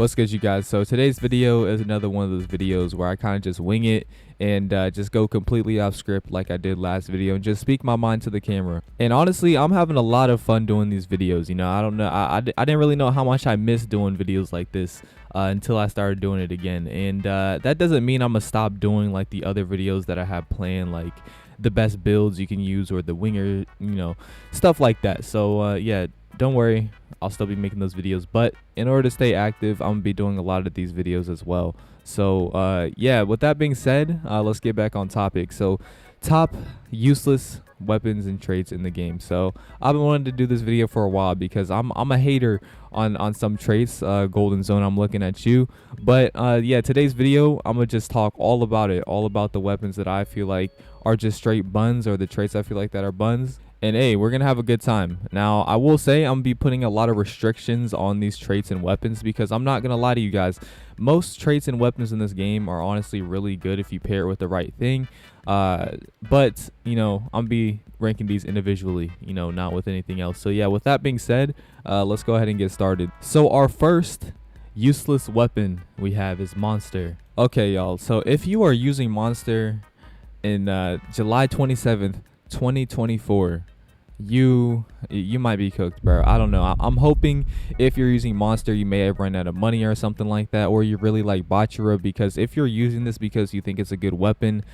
What's good, you guys? So today's video is another one of those videos where I kind of just wing it and just go completely off script like I did last video and just speak my mind to the camera. And honestly, I'm having a lot of fun doing these videos. You know, I don't know, I didn't really know how much I missed doing videos like this until I started doing it again. And that doesn't mean I'm gonna stop doing like the other videos that I have planned, like the best builds you can use or the winger, you know, stuff like that. So yeah, don't worry, I'll still be making those videos, but in order to stay active, I'm gonna be doing a lot of these videos as well. So yeah, with that being said, let's get back on topic. So top useless weapons and traits in the game. So I've been wanting to do this video for a while because I'm a hater on some traits. Golden Zone, I'm looking at you. But yeah, today's video, I'm gonna just talk all about it, all about the weapons that I feel like are just straight buns, or the traits I feel like that are buns. And hey, we're gonna have a good time. Now, I will say I'm gonna be putting a lot of restrictions on these traits and weapons because I'm not gonna lie to you guys. Most traits and weapons in this game are honestly really good if you pair it with the right thing. But you know, I'm gonna be ranking these individually, you know, not with anything else. So yeah, with that being said, let's go ahead and get started. So our first useless weapon we have is Monster. Okay, y'all. So if you are using Monster in July 27th, 2024, you might be cooked, bro. I don't know. I'm hoping if you're using Monster, you may have run out of money or something like that, or you really like Bachara, because if you're using this because you think it's a good weapon,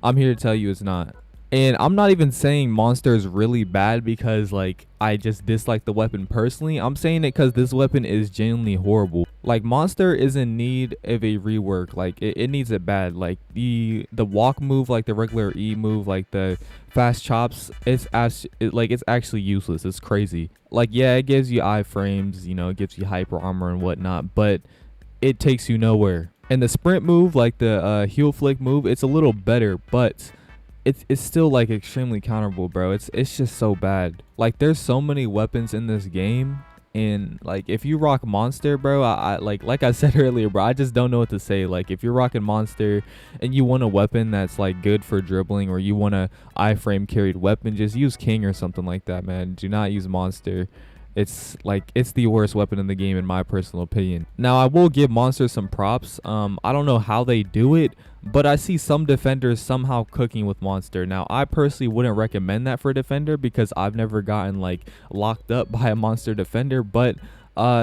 I'm here to tell you it's not. And I'm not even saying Monster is really bad because like I just dislike the weapon personally. I'm saying it because this weapon is genuinely horrible. Like Monster is in need of a rework. Like it needs it bad. Like the walk move, like the regular E move, like the fast chops, it's actually useless. It's crazy. Like yeah, it gives you iframes, you know, it gives you hyper armor and whatnot, but it takes you nowhere. And the sprint move, like the heel flick move, it's a little better, but it's still like extremely counterable, bro. It's just so bad. Like there's so many weapons in this game, and like if you rock Monster, bro, I like I said earlier, bro, I just don't know what to say. Like if you're rocking Monster and you want a weapon that's like good for dribbling, or you want a iframe carried weapon, just use King or something like that, man. Do not use Monster. It's the worst weapon in the game in my personal opinion. Now I will give Monster some props. I don't know how they do it, but I see some defenders somehow cooking with Monster. Now I personally wouldn't recommend that for a defender because I've never gotten like locked up by a Monster defender, but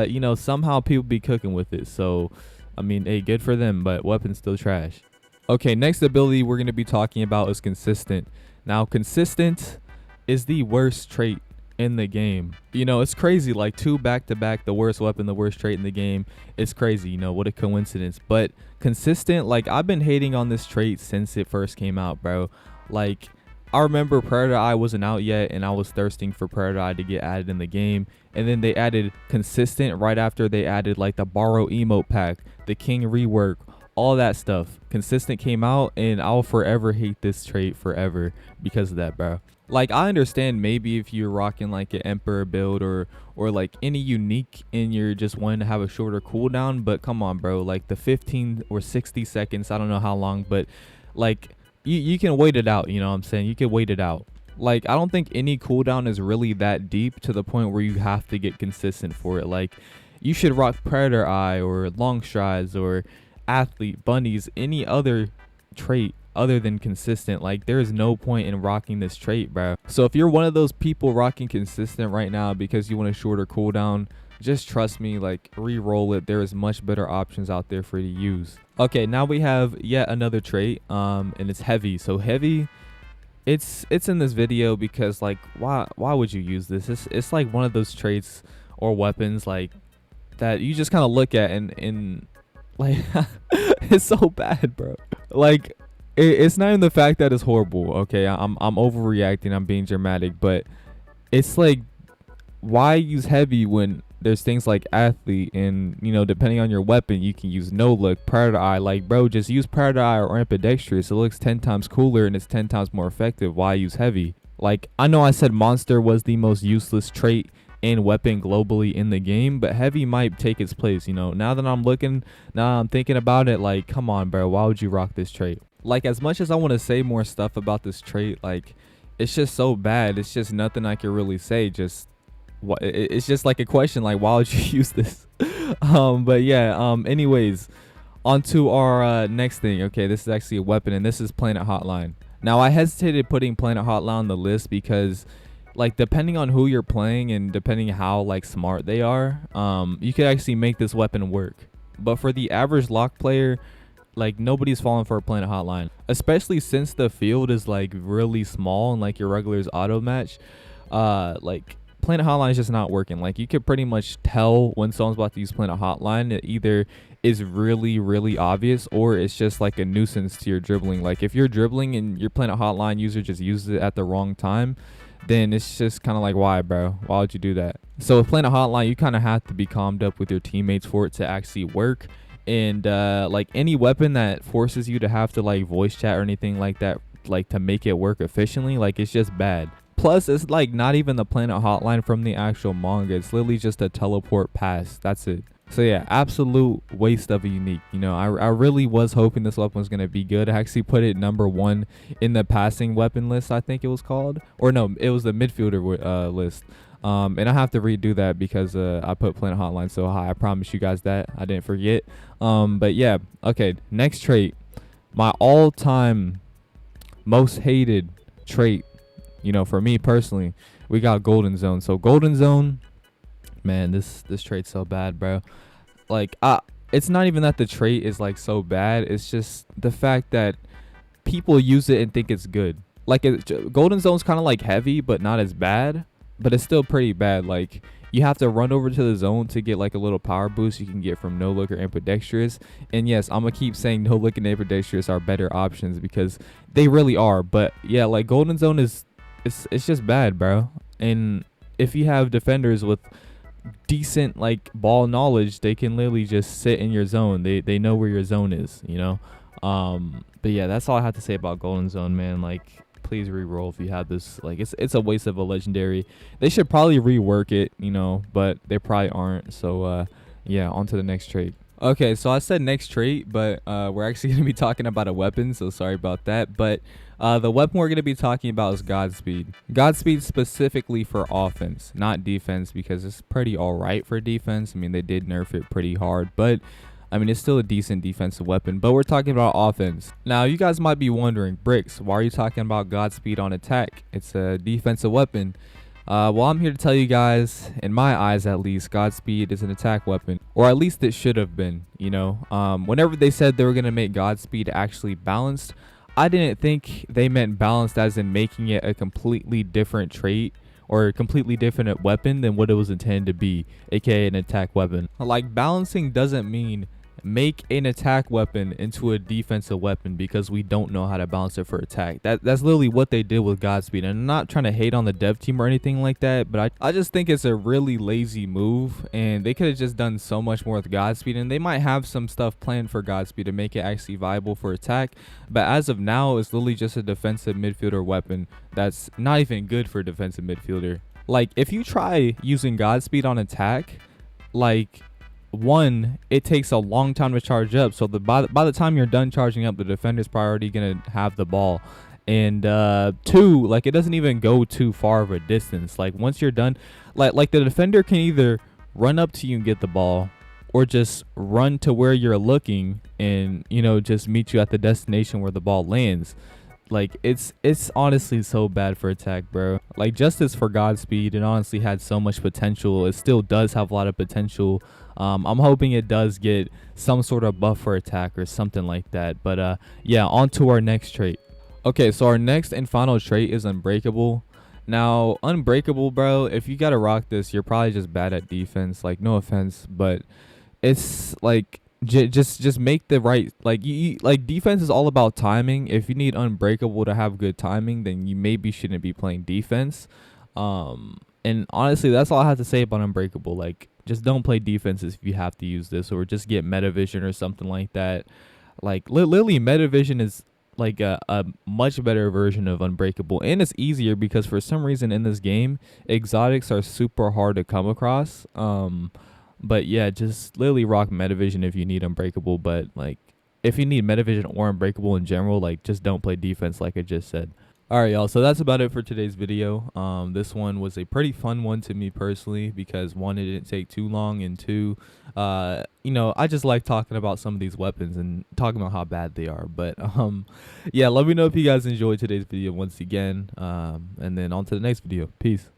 you know, somehow people be cooking with it. So I mean, hey, good for them, but weapon's still trash. Okay, next ability we're going to be talking about is Consistent. Now Consistent is the worst trait in the game. You know, it's crazy, like 2 back-to-back, the worst weapon, the worst trait in the game. It's crazy, you know, what a coincidence. But Consistent, like I've been hating on this trait since it first came out, bro. Like I remember Predator Eye wasn't out yet, and I was thirsting for Predator Eye to get added in the game, and then they added Consistent right after they added like the Borrow emote pack, the King rework, all that stuff. Consistent came out, and I'll forever hate this trait forever because of that, bro. Like I understand maybe if you're rocking like an Emperor build or like any unique and you're just wanting to have a shorter cooldown, but come on, bro, like the 15 or 60 seconds, I don't know how long, but like you can wait it out, you know what I'm saying? You can wait it out. Like I don't think any cooldown is really that deep to the point where you have to get consistent for it. Like you should rock Predator Eye or Long Strides or Athlete, Bunnies, any other trait other than Consistent. Like there is no point in rocking this trait, bro. So if you're one of those people rocking Consistent right now because you want a shorter cooldown, just trust me, like re-roll it. There is much better options out there for you to use. Okay, now we have yet another trait, and it's Heavy. So Heavy, it's in this video because like why would you use this? It's like one of those traits or weapons like that you just kind of look at and like it's so bad, bro. Like it's not even the fact that it's horrible. Okay, I'm overreacting, I'm being dramatic, but it's like, why use Heavy when there's things like Athlete, and you know, depending on your weapon, you can use No Look, Predator Eye. Like bro, just use Predator Eye or Ambidextrous. It looks 10 times cooler and it's 10 times more effective. Why use Heavy? Like I know I said Monster was the most useless trait and weapon globally in the game, but Heavy might take its place. You know, now I'm thinking about it, like come on, bro, why would you rock this trait? Like as much as I want to say more stuff about this trait, like it's just so bad. It's just nothing I can really say. Just what it's just like a question, like why would you use this? But yeah, anyways, on to our next thing. Okay, this is actually a weapon, and this is Planet Hotline. Now, I hesitated putting Planet Hotline on the list because, like, depending on who you're playing and depending how like smart they are, you could actually make this weapon work. But for the average lock player, like nobody's falling for a Planet Hotline, especially since the field is like really small and like your regular is auto match. Like Planet Hotline is just not working. Like you could pretty much tell when someone's about to use Planet Hotline. It either is really, really obvious or it's just like a nuisance to your dribbling. Like if you're dribbling and your Planet Hotline user just uses it at the wrong time, then it's just kind of like, why, bro? Why would you do that? So with Planet Hotline, you kind of have to be calmed up with your teammates for it to actually work. And like any weapon that forces you to have to like voice chat or anything like that, like to make it work efficiently, like it's just bad. Plus, it's like not even the Planet Hotline from the actual manga. It's literally just a teleport pass. That's it. So yeah, absolute waste of a unique. You know, I really was hoping this weapon was gonna be good. I actually put it number 1 in the passing weapon list, I think it was called, or no, it was the midfielder list. And I have to redo that because I put Planet Hotline so high. I promise you guys that I didn't forget. But yeah, okay. Next trait, my all-time most hated trait. You know, for me personally, we got Golden Zone. So Golden Zone, man, this trait's so bad, bro. Like, it's not even that the trait is like so bad. It's just the fact that people use it and think it's good. Like, Golden Zone's kind of like heavy, but not as bad. But it's still pretty bad. Like, you have to run over to the zone to get like a little power boost you can get from no look or ambidextrous. And yes, I'm gonna keep saying no look and ambidextrous are better options because they really are. But yeah, like Golden Zone it's just bad, bro. And if you have defenders with decent like ball knowledge, they can literally just sit in your zone. They know where your zone is, you know. But yeah, that's all I have to say about Golden Zone, man. Like, please re-roll if you have this. Like, it's a waste of a legendary. They should probably rework it, you know, but they probably aren't. So yeah, on to the next trait. Okay, so I said next trait, but we're actually going to be talking about a weapon, so sorry about that. But the weapon we're going to be talking about is Godspeed. Godspeed specifically for offense, not defense, because it's pretty alright for defense. I mean, they did nerf it pretty hard, but I mean, it's still a decent defensive weapon. But we're talking about offense. Now, you guys might be wondering, Bricks, why are you talking about Godspeed on attack? It's a defensive weapon. Well, I'm here to tell you guys, in my eyes at least, Godspeed is an attack weapon, or at least it should have been, you know. Whenever they said they were going to make Godspeed actually balanced, I didn't think they meant balanced as in making it a completely different trait or a completely different weapon than what it was intended to be, aka an attack weapon. Like, balancing doesn't mean make an attack weapon into a defensive weapon because we don't know how to balance it for attack. That's literally what they did with Godspeed. And I'm not trying to hate on the dev team or anything like that, but I just think it's a really lazy move, and they could have just done so much more with Godspeed, and they might have some stuff planned for Godspeed to make it actually viable for attack. But as of now, it's literally just a defensive midfielder weapon that's not even good for a defensive midfielder. Like, if you try using Godspeed on attack, like, one, it takes a long time to charge up, so by the time you're done charging up, the defender's probably already gonna have the ball. And two, like, it doesn't even go too far of a distance. Like, once you're done, like the defender can either run up to you and get the ball, or just run to where you're looking and, you know, just meet you at the destination where the ball lands. Like, it's honestly so bad for attack, bro. Like, Justice for Godspeed, it honestly had so much potential. It still does have a lot of potential. I'm hoping it does get some sort of buff for attack or something like that. But yeah, on to our next trait. Okay, so our next and final trait is Unbreakable. Now, Unbreakable, bro, if you gotta rock this, you're probably just bad at defense. Like, no offense, but it's like, just make the right, like, like, defense is all about timing. If you need Unbreakable to have good timing, then you maybe shouldn't be playing defense. And honestly, that's all I have to say about Unbreakable. Like, just don't play defenses if you have to use this, or just get Metavision or something like that. Like, literally, Metavision is like a much better version of Unbreakable, and it's easier because for some reason in this game, exotics are super hard to come across. But yeah, just literally rock Metavision if you need Unbreakable. But like, if you need Metavision or Unbreakable in general, like, just don't play defense like I just said. All right, y'all. So that's about it for today's video. This one was a pretty fun one to me personally because one, it didn't take too long, and two, I just like talking about some of these weapons and talking about how bad they are. But yeah, let me know if you guys enjoyed today's video once again. And then on to the next video. Peace.